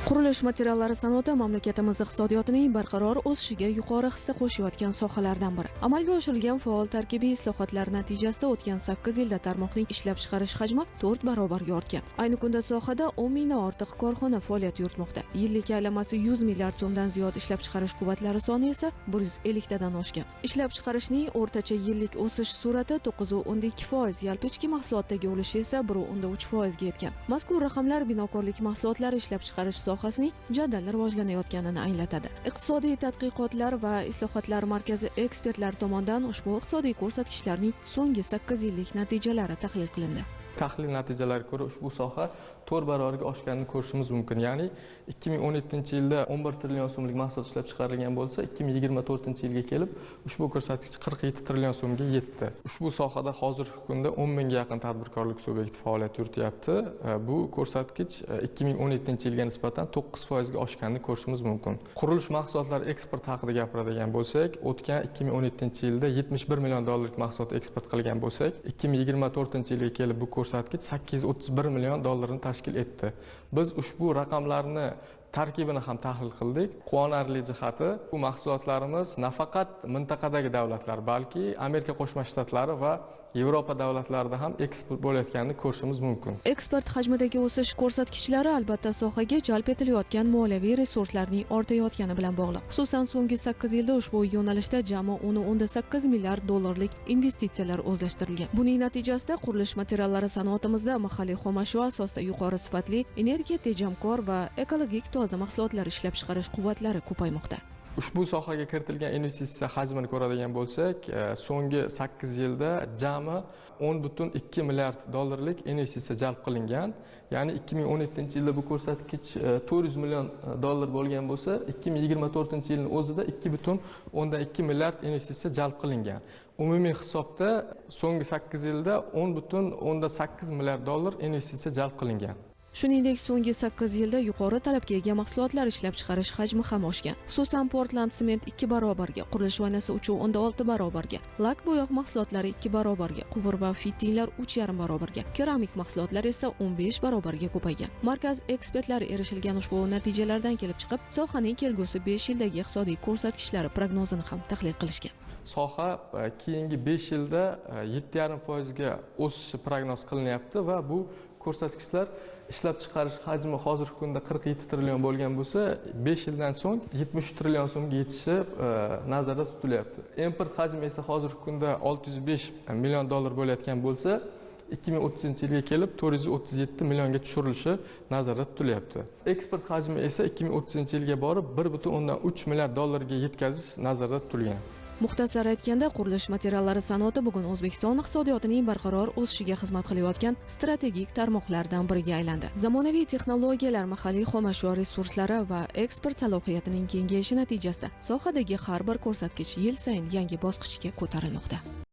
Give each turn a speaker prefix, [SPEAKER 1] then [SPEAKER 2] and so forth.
[SPEAKER 1] Qurilish materiallari sanoati mamlakatimiz iqtisodiyotining barqaror o'sishiga yuqori hissa qo'shayotgan sohalardan biri. Amalga oshirilgan faol tarkibiy islohotlar natijasida o'tgan 8 yilda tarmoqning ishlab chiqarish hajmi 4 barobarga ortgan. Ayni kunda sohada 10 mingdan ortiq korxona faoliyat yuritmoqda. Yillik aylanmasi 100 milliard so'mdan ziyod ishlab chiqarish quvvatlari soni esa 150 tadan oshgan. Ishlab chiqarishning o'rtacha yillik o'sish sur'ati 9.2%, yalpi ichki mahsulotdagi ulushi esa 1.3% ga yetgan. Mazkur raqamlar binokorlik mahsulotlari ishlab chiqarish sohasining jadal rivojlanayotganini anglatadi. Iqtisodiy tadqiqotlar va islohotlar markazi ekspertlari tomonidan ushbu iqtisodiy ko'rsatkichlarning so'nggi 8 yillik natijalari tahlil qilindi.
[SPEAKER 2] Tahlil natijalariga ko'ra ushbu soha 4 barobarga oshganini ko'rishimiz mumkin. Ya'ni 2017-yilda 11 trillion so'mlik mahsulot ishlab chiqarilgan bo'lsa, 2024-yilga kelib ushbu ko'rsatkich 47 trillion so'mga yetdi. Ushbu sohada hozirgi kunda 10 mingga yaqin tadbirkorlik subyekti faoliyat yurityapti. Bu ko'rsatkich 2017-yilga nisbatan 9% ga oshganini ko'rishimiz mumkin. Qurilish mahsulotlari eksport haqida gapiradigan bo'lsak, o'tgan 2017-yilda 71 million dollarlik mahsulot eksport qilgan bo'lsak, 2024-yilga kelib bu ko'rsatkich 831 million dollarni tashkil etdi. Biz ushbu raqamlarni tarkibini ham tahlil qildik. Quvonarli jihati, bu mahsulotlarimiz nafaqat mintaqadagi davlatlar, balki Amerika Qo'shma Shtatlari va Yevropa davlatlarida ham eksport bo'layotganini ko'rishimiz mumkin.
[SPEAKER 1] Eksport hajmidagi o'sish ko'rsatkichlari albatta sohaga jalb etilayotgan moliyaviy resurslarning ortayotgani bilan bog'liq. Xususan, so'nggi 8 yilda ushbu yo'nalishda jami 10.8 milliard dollarlik investitsiyalar o'zlashtirilgan. Buning natijasida qurilish materiallari sanoatimizda mahalliy xomashyo asosida yuqori sifatli, energiya tejamkor va ekologik toza mahsulotlar ishlab chiqarish quvvatlari ko'paymoqda.
[SPEAKER 2] Ushbu sohaga kiritilgan investitsiya hajmini ko'radigan bo'lsak, so'nggi 8 yilda jami 10.2 milliard dollarlik investitsiya jalb qilingan. Ya'ni 2017-yilda bu ko'rsatkich 400 million dollar bo'lgan bo'lsa, 2024-yilning o'zida 2.2 milliard investitsiya jalb qilingan. Umumiy hisobda so'nggi 8 yilda 10.8 milliard dollar investitsiya jalb qilingan.
[SPEAKER 1] Shuningdek, so'nggi 8 yilda yuqori talabga ega mahsulotlar ishlab chiqarish hajmi ham oshgan. Xususan, Portland sement 2 barobarga, qurilish vanasi 3.6 barobarga, lak bo'yoq mahsulotlari 2 barobarga, quvur va fittinglar 3.5 barobarga, keramik mahsulotlar esa 15 barobarga ko'paygan. Markaz ekspertlari erishilgan ushbu natijalardan kelib chiqib, sohaning kelgusi 5 yildagi iqtisodiy ko'rsatkichlari prognozini ham tahlil qilishgan.
[SPEAKER 2] Soha keyingi 5 yilda 7.5% ga o'sishi prognoz qilinyapti va bu ko'rsatkichlar ishlab chiqarish hajmi hozirgi kunda 47 trillion bo'lgan bo'lsa, 5 yildan so'ng 73 trillion so'mga yetishi nazarda tutilyapti. Import hajmi esa hozirgi kunda 605 million dollar bo'layotgan bo'lsa, 2030-yilga kelib 437 millionga tushirilishi nazarda tutilyapti. Eksport hajmi esa 2030-yilga borib 1.3 milliard dollarga yetkazish nazarda tutilgan.
[SPEAKER 1] Muxtasar aytganda, qurilish materiallari sanoati bugun O'zbekiston iqtisodiyotining barqaror o'sishiga xizmat qilayotgan strategik tarmoqlardan biriga aylandi. Zamonaviy texnologiyalar, mahalliy xomashyo resurslari va eksport salohiyatining kengayishi natijasida sohadagi har bir ko'rsatkich yil sayin yangi bosqichga ko'tarilmoqda.